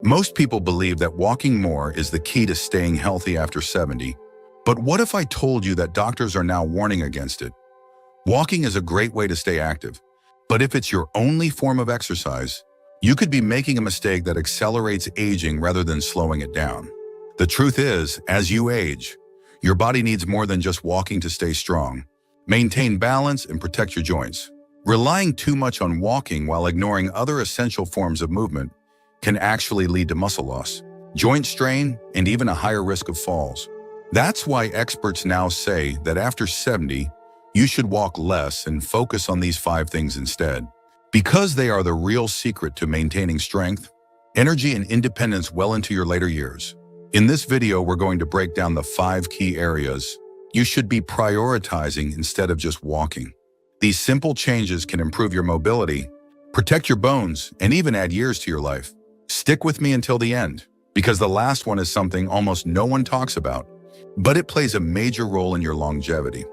Most people believe that walking more is the key to staying healthy after 70. But what if I told you that doctors are now warning against it? Walking is a great way to stay active, but if it's your only form of exercise, you could be making a mistake that accelerates aging rather than slowing it down. The truth is, as you age, your body needs more than just walking to stay strong. Maintain balance and protect your joints. Relying too much on walking while ignoring other essential forms of movement can actually lead to muscle loss, joint strain, and even a higher risk of falls. That's why experts now say that after 70, you should walk less and focus on these 5 things instead, because they are the real secret to maintaining strength, energy, and independence well into your later years. In this video, we're going to break down the 5 key areas you should be prioritizing instead of just walking. These simple changes can improve your mobility, protect your bones, and even add years to your life. Stick with me until the end, because the last one is something almost no one talks about, but it plays a major role in your longevity.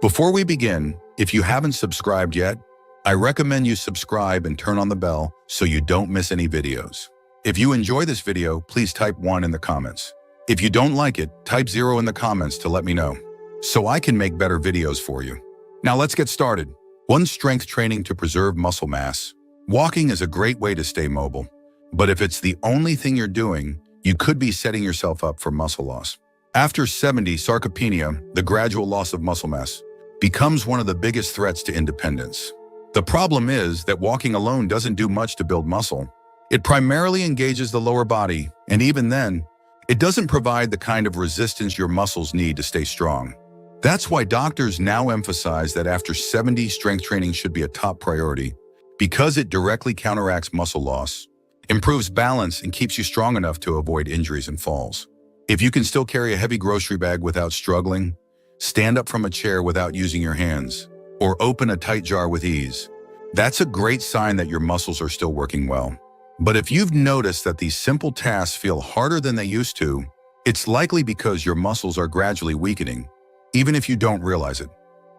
Before we begin, if you haven't subscribed yet, I recommend you subscribe and turn on the bell so you don't miss any videos. If you enjoy this video, please type 1 in the comments. If you don't like it, type 0 in the comments to let me know, so I can make better videos for you. Now let's get started. 1. Strength training to preserve muscle mass. Walking is a great way to stay mobile, but if it's the only thing you're doing, you could be setting yourself up for muscle loss. After 70, sarcopenia, the gradual loss of muscle mass, becomes one of the biggest threats to independence. The problem is that walking alone doesn't do much to build muscle. It primarily engages the lower body, and even then, it doesn't provide the kind of resistance your muscles need to stay strong. That's why doctors now emphasize that after 70, strength training should be a top priority, because it directly counteracts muscle loss, improves balance, and keeps you strong enough to avoid injuries and falls. If you can still carry a heavy grocery bag without struggling, stand up from a chair without using your hands, or open a tight jar with ease, that's a great sign that your muscles are still working well. But if you've noticed that these simple tasks feel harder than they used to, it's likely because your muscles are gradually weakening, even if you don't realize it.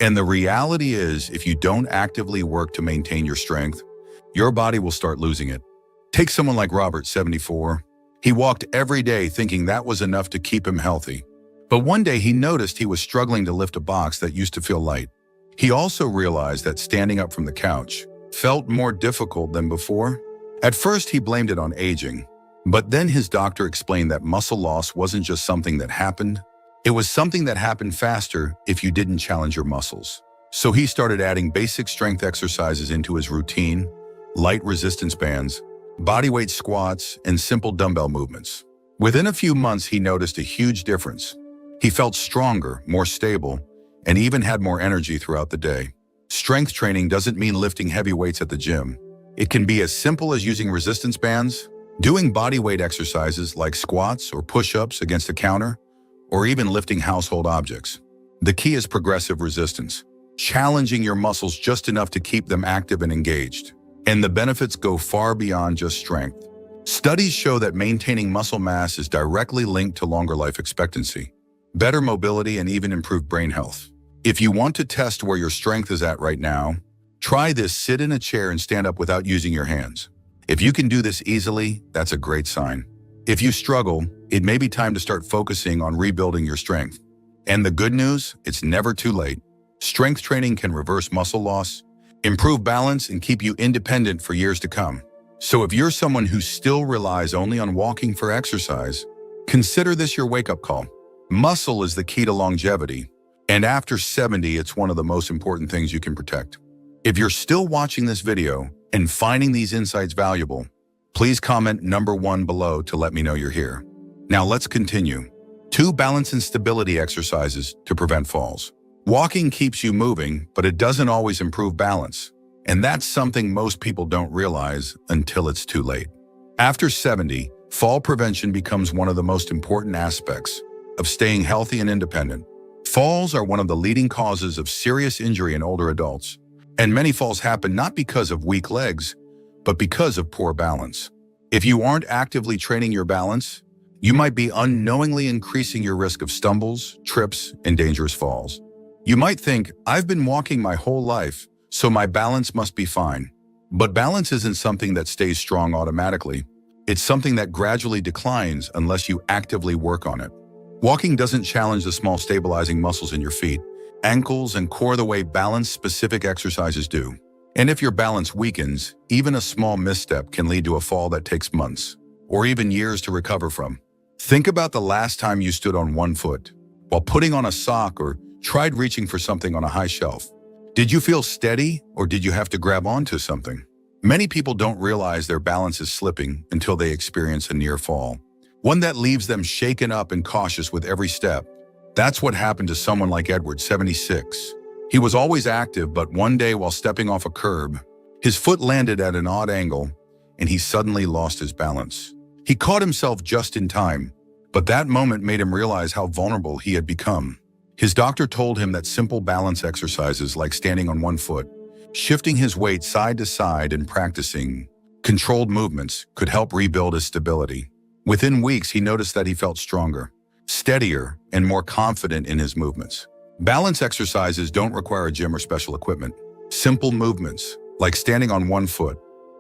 And the reality is, if you don't actively work to maintain your strength, your body will start losing it. Take someone like Robert, 74. He walked every day thinking that was enough to keep him healthy. But one day he noticed he was struggling to lift a box that used to feel light. He also realized that standing up from the couch felt more difficult than before. At first, he blamed it on aging, but then his doctor explained that muscle loss wasn't just something that happened. It was something that happened faster if you didn't challenge your muscles. So he started adding basic strength exercises into his routine, light resistance bands, bodyweight squats, and simple dumbbell movements. Within a few months, he noticed a huge difference. He felt stronger, more stable, and even had more energy throughout the day. Strength training doesn't mean lifting heavy weights at the gym. It can be as simple as using resistance bands, doing bodyweight exercises like squats or push-ups against a counter, or even lifting household objects. The key is progressive resistance, challenging your muscles just enough to keep them active and engaged. And the benefits go far beyond just strength. Studies show that maintaining muscle mass is directly linked to longer life expectancy, better mobility, and even improved brain health. If you want to test where your strength is at right now, try this: sit in a chair and stand up without using your hands. If you can do this easily, that's a great sign. If you struggle, it may be time to start focusing on rebuilding your strength. And the good news, it's never too late. Strength training can reverse muscle loss, improve balance, and keep you independent for years to come. So if you're someone who still relies only on walking for exercise, consider this your wake-up call. Muscle is the key to longevity, and after 70, it's one of the most important things you can protect. If you're still watching this video and finding these insights valuable, please comment number 1 below to let me know you're here. Now let's continue. 2. Balance and stability exercises to prevent falls. Walking keeps you moving, but it doesn't always improve balance. And that's something most people don't realize until it's too late. After 70, fall prevention becomes one of the most important aspects of staying healthy and independent. Falls are one of the leading causes of serious injury in older adults. And many falls happen not because of weak legs, but because of poor balance. If you aren't actively training your balance, you might be unknowingly increasing your risk of stumbles, trips, and dangerous falls. You might think, I've been walking my whole life, so my balance must be fine. But balance isn't something that stays strong automatically. It's something that gradually declines unless you actively work on it. Walking doesn't challenge the small stabilizing muscles in your feet, ankles, and core the way balance-specific exercises do. And if your balance weakens, even a small misstep can lead to a fall that takes months, or even years to recover from. Think about the last time you stood on one foot, while putting on a sock or tried reaching for something on a high shelf. Did you feel steady, or did you have to grab onto something? Many people don't realize their balance is slipping until they experience a near fall, one that leaves them shaken up and cautious with every step. That's what happened to someone like Edward, 76. He was always active, but one day while stepping off a curb, his foot landed at an odd angle, and he suddenly lost his balance. He caught himself just in time, but that moment made him realize how vulnerable he had become. His doctor told him that simple balance exercises like standing on one foot, shifting his weight side to side, and practicing controlled movements could help rebuild his stability. Within weeks, he noticed that he felt stronger, steadier, and more confident in his movements. Balance exercises don't require a gym or special equipment. Simple movements, like standing on one foot,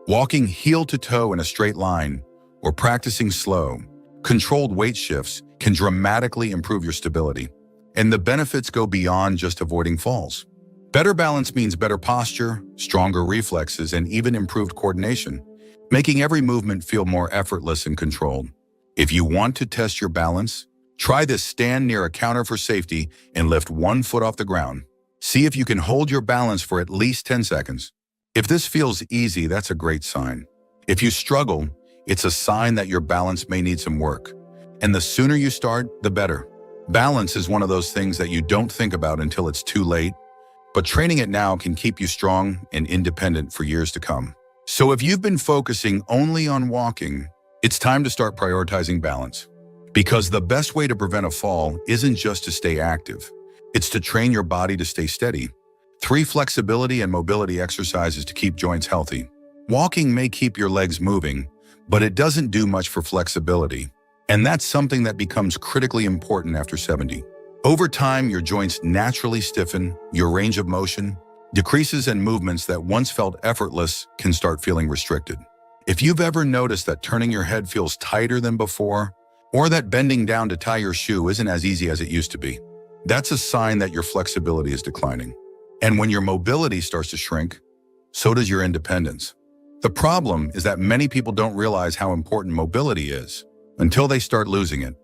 walking heel to toe in a straight line, or practicing slow, controlled weight shifts can dramatically improve your stability. And the benefits go beyond just avoiding falls. Better balance means better posture, stronger reflexes, and even improved coordination, making every movement feel more effortless and controlled. If you want to test your balance, try this: stand near a counter for safety and lift one foot off the ground. See if you can hold your balance for at least 10 seconds. If this feels easy, that's a great sign. If you struggle, it's a sign that your balance may need some work. And the sooner you start, the better. Balance is one of those things that you don't think about until it's too late, but training it now can keep you strong and independent for years to come. So if you've been focusing only on walking, it's time to start prioritizing balance. Because the best way to prevent a fall isn't just to stay active, it's to train your body to stay steady. 3 flexibility and mobility exercises to keep joints healthy. Walking may keep your legs moving, but it doesn't do much for flexibility. And that's something that becomes critically important after 70. Over time, your joints naturally stiffen, your range of motion decreases, and movements that once felt effortless can start feeling restricted. If you've ever noticed that turning your head feels tighter than before, or that bending down to tie your shoe isn't as easy as it used to be, that's a sign that your flexibility is declining. And when your mobility starts to shrink, so does your independence. The problem is that many people don't realize how important mobility is until they start losing it.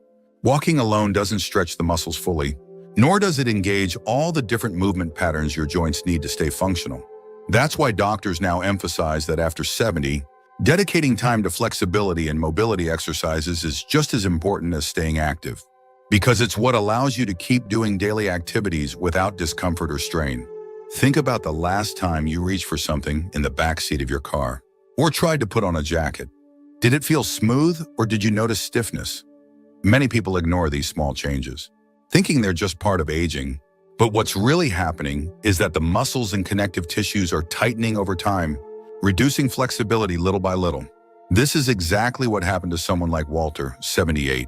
Walking alone doesn't stretch the muscles fully, nor does it engage all the different movement patterns your joints need to stay functional. That's why doctors now emphasize that after 70, dedicating time to flexibility and mobility exercises is just as important as staying active, because it's what allows you to keep doing daily activities without discomfort or strain. Think about the last time you reached for something in the back seat of your car, or tried to put on a jacket. Did it feel smooth, or did you notice stiffness? Many people ignore these small changes, thinking they're just part of aging. But what's really happening is that the muscles and connective tissues are tightening over time, reducing flexibility little by little. This is exactly what happened to someone like Walter, 78.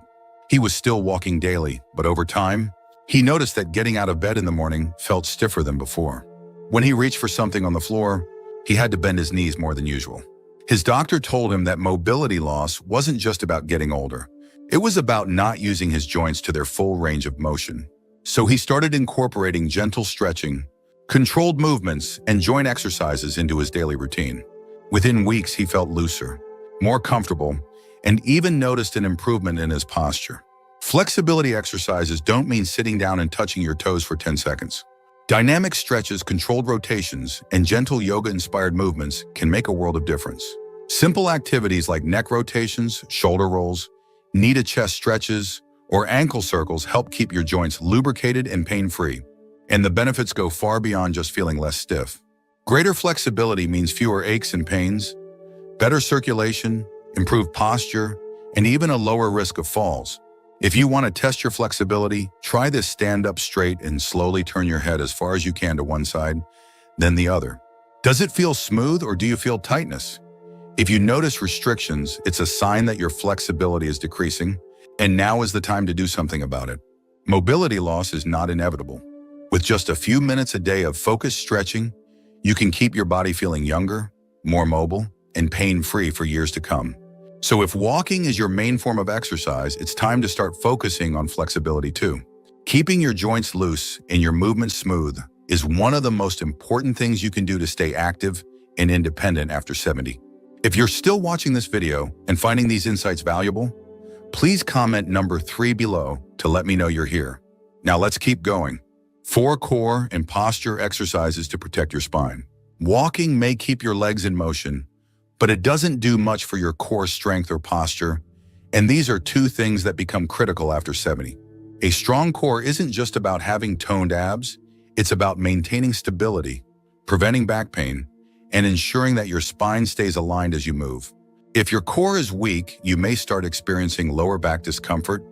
He was still walking daily, but over time, he noticed that getting out of bed in the morning felt stiffer than before. When he reached for something on the floor, he had to bend his knees more than usual. His doctor told him that mobility loss wasn't just about getting older. It was about not using his joints to their full range of motion. So he started incorporating gentle stretching, controlled movements, and joint exercises into his daily routine. Within weeks, he felt looser, more comfortable, and even noticed an improvement in his posture. Flexibility exercises don't mean sitting down and touching your toes for 10 seconds. Dynamic stretches, controlled rotations, and gentle yoga-inspired movements can make a world of difference. Simple activities like neck rotations, shoulder rolls, knee-to-chest stretches, or ankle circles help keep your joints lubricated and pain-free. And the benefits go far beyond just feeling less stiff. Greater flexibility means fewer aches and pains, better circulation, improved posture, and even a lower risk of falls. If you want to test your flexibility, try this: stand up straight and slowly turn your head as far as you can to one side, then the other. Does it feel smooth, or do you feel tightness? If you notice restrictions, it's a sign that your flexibility is decreasing, and now is the time to do something about it. Mobility loss is not inevitable. With just a few minutes a day of focused stretching, you can keep your body feeling younger, more mobile, and pain-free for years to come. So if walking is your main form of exercise, it's time to start focusing on flexibility too. Keeping your joints loose and your movements smooth is one of the most important things you can do to stay active and independent after 70. If you're still watching this video and finding these insights valuable, please comment number 3 below to let me know you're here. Now let's keep going. 4 core and posture exercises to protect your spine. Walking may keep your legs in motion, but it doesn't do much for your core strength or posture, and these are 2 things that become critical after 70. A strong core isn't just about having toned abs, it's about maintaining stability, preventing back pain, and ensuring that your spine stays aligned as you move. If your core is weak, you may start experiencing lower back discomfort,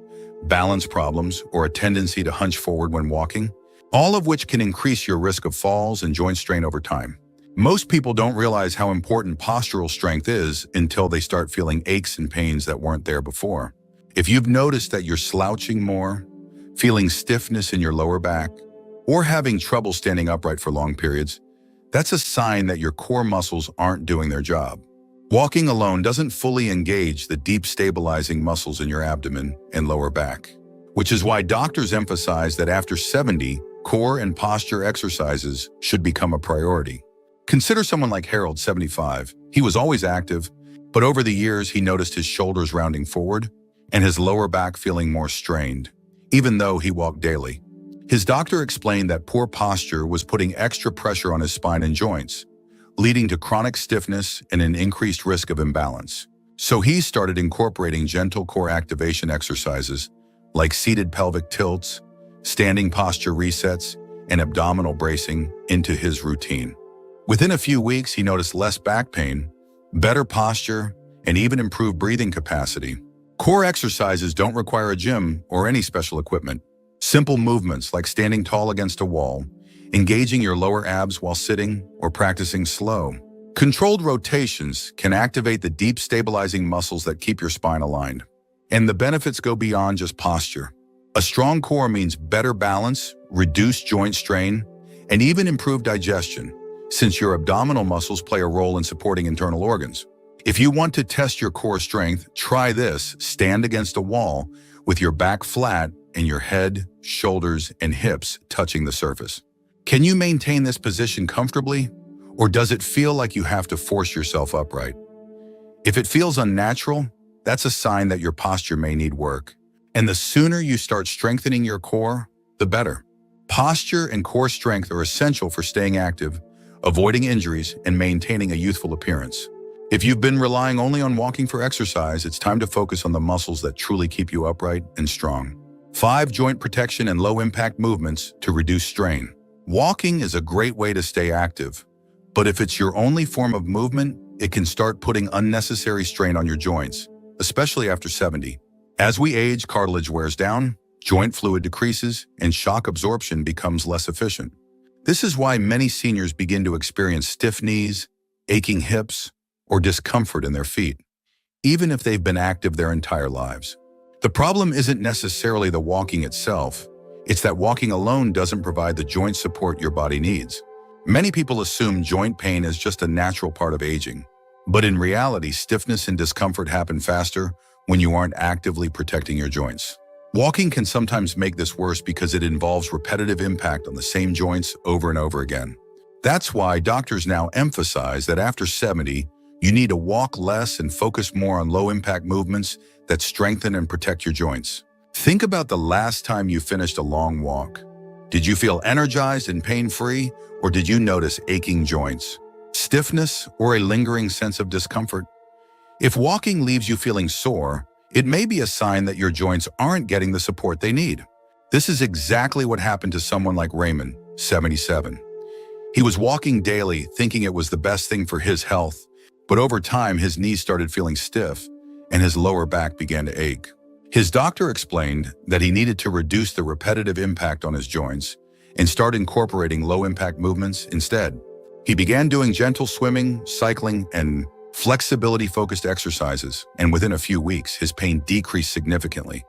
balance problems, or a tendency to hunch forward when walking, all of which can increase your risk of falls and joint strain over time. Most people don't realize how important postural strength is until they start feeling aches and pains that weren't there before. If you've noticed that you're slouching more, feeling stiffness in your lower back, or having trouble standing upright for long periods, that's a sign that your core muscles aren't doing their job. Walking alone doesn't fully engage the deep stabilizing muscles in your abdomen and lower back, which is why doctors emphasize that after 70, core and posture exercises should become a priority. Consider someone like Harold, 75. He was always active, but over the years he noticed his shoulders rounding forward and his lower back feeling more strained, even though he walked daily. His doctor explained that poor posture was putting extra pressure on his spine and joints, leading to chronic stiffness and an increased risk of imbalance. So he started incorporating gentle core activation exercises like seated pelvic tilts, standing posture resets, and abdominal bracing into his routine. Within a few weeks, he noticed less back pain, better posture, and even improved breathing capacity. Core exercises don't require a gym or any special equipment. Simple movements like standing tall against a wall, engaging your lower abs while sitting, or practicing slow, controlled rotations can activate the deep stabilizing muscles that keep your spine aligned. And the benefits go beyond just posture. A strong core means better balance, reduced joint strain, and even improved digestion, since your abdominal muscles play a role in supporting internal organs. If you want to test your core strength, try this. Stand against a wall with your back flat and your head, shoulders, and hips touching the surface. Can you maintain this position comfortably, or does it feel like you have to force yourself upright? If it feels unnatural, that's a sign that your posture may need work. And the sooner you start strengthening your core, the better. Posture and core strength are essential for staying active, avoiding injuries, and maintaining a youthful appearance. If you've been relying only on walking for exercise, it's time to focus on the muscles that truly keep you upright and strong. 5 joint protection and low-impact movements to reduce strain. Walking is a great way to stay active, but if it's your only form of movement, it can start putting unnecessary strain on your joints, especially after 70. As we age, cartilage wears down, joint fluid decreases, and shock absorption becomes less efficient. This is why many seniors begin to experience stiff knees, aching hips, or discomfort in their feet, even if they've been active their entire lives. The problem isn't necessarily the walking itself, it's that walking alone doesn't provide the joint support your body needs. Many people assume joint pain is just a natural part of aging, but in reality, stiffness and discomfort happen faster when you aren't actively protecting your joints. Walking can sometimes make this worse because it involves repetitive impact on the same joints over and over again. That's why doctors now emphasize that after 70, you need to walk less and focus more on low-impact movements that strengthen and protect your joints. Think about the last time you finished a long walk. Did you feel energized and pain-free, or did you notice aching joints, stiffness, or a lingering sense of discomfort? If walking leaves you feeling sore, it may be a sign that your joints aren't getting the support they need. This is exactly what happened to someone like Raymond, 77. He was walking daily, thinking it was the best thing for his health, but over time his knees started feeling stiff and his lower back began to ache. His doctor explained that he needed to reduce the repetitive impact on his joints and start incorporating low-impact movements instead. He began doing gentle swimming, cycling, and flexibility-focused exercises, and within a few weeks, his pain decreased significantly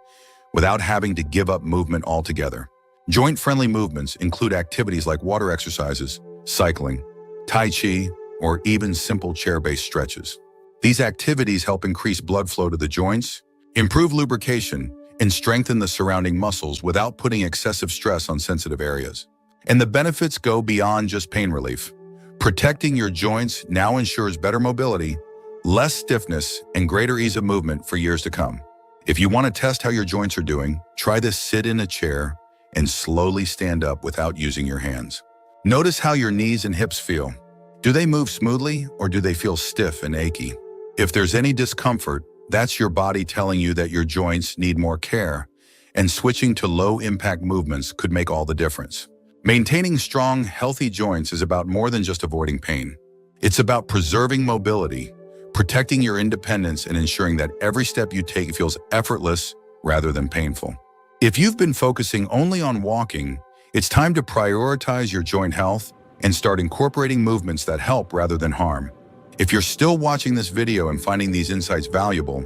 without having to give up movement altogether. Joint-friendly movements include activities like water exercises, cycling, tai chi, or even simple chair-based stretches. These activities help increase blood flow to the joints, improve lubrication, and strengthen the surrounding muscles without putting excessive stress on sensitive areas. And the benefits go beyond just pain relief. Protecting your joints now ensures better mobility, less stiffness, and greater ease of movement for years to come. If you want to test how your joints are doing, try this: sit in a chair and slowly stand up without using your hands. Notice how your knees and hips feel. Do they move smoothly or do they feel stiff and achy? If there's any discomfort, that's your body telling you that your joints need more care, and switching to low-impact movements could make all the difference. Maintaining strong, healthy joints is about more than just avoiding pain. It's about preserving mobility, protecting your independence, and ensuring that every step you take feels effortless rather than painful. If you've been focusing only on walking, it's time to prioritize your joint health and start incorporating movements that help rather than harm. If you're still watching this video and finding these insights valuable,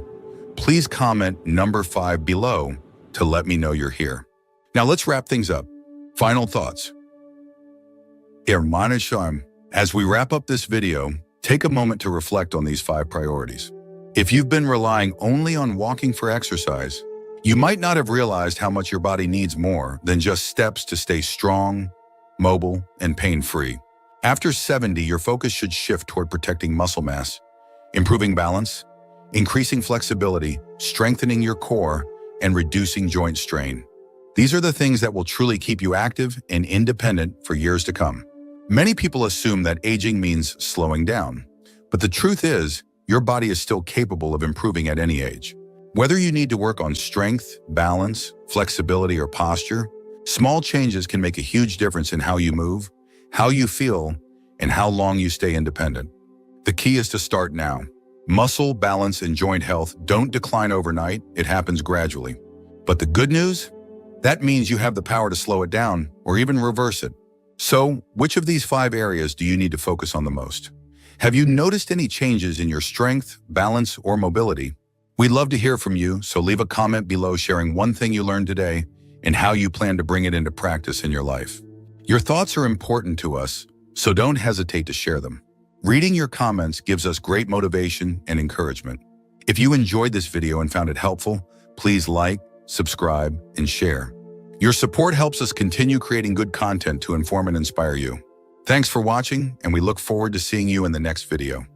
please comment number 5 below to let me know you're here. Now let's wrap things up. Final thoughts. As we wrap up this video, take a moment to reflect on these 5 priorities. If you've been relying only on walking for exercise, you might not have realized how much your body needs more than just steps to stay strong, mobile, and pain-free. After 70, your focus should shift toward protecting muscle mass, improving balance, increasing flexibility, strengthening your core, and reducing joint strain. These are the things that will truly keep you active and independent for years to come. Many people assume that aging means slowing down, but the truth is, your body is still capable of improving at any age. Whether you need to work on strength, balance, flexibility, or posture, small changes can make a huge difference in how you move, how you feel, and how long you stay independent. The key is to start now. Muscle, balance, and joint health don't decline overnight, it happens gradually. But the good news? That means you have the power to slow it down or even reverse it. So, which of these 5 areas do you need to focus on the most? Have you noticed any changes in your strength, balance, or mobility? We'd love to hear from you, so leave a comment below sharing one thing you learned today and how you plan to bring it into practice in your life. Your thoughts are important to us, so don't hesitate to share them. Reading your comments gives us great motivation and encouragement. If you enjoyed this video and found it helpful, please like, subscribe, and share. Your support helps us continue creating good content to inform and inspire you. Thanks for watching, and we look forward to seeing you in the next video.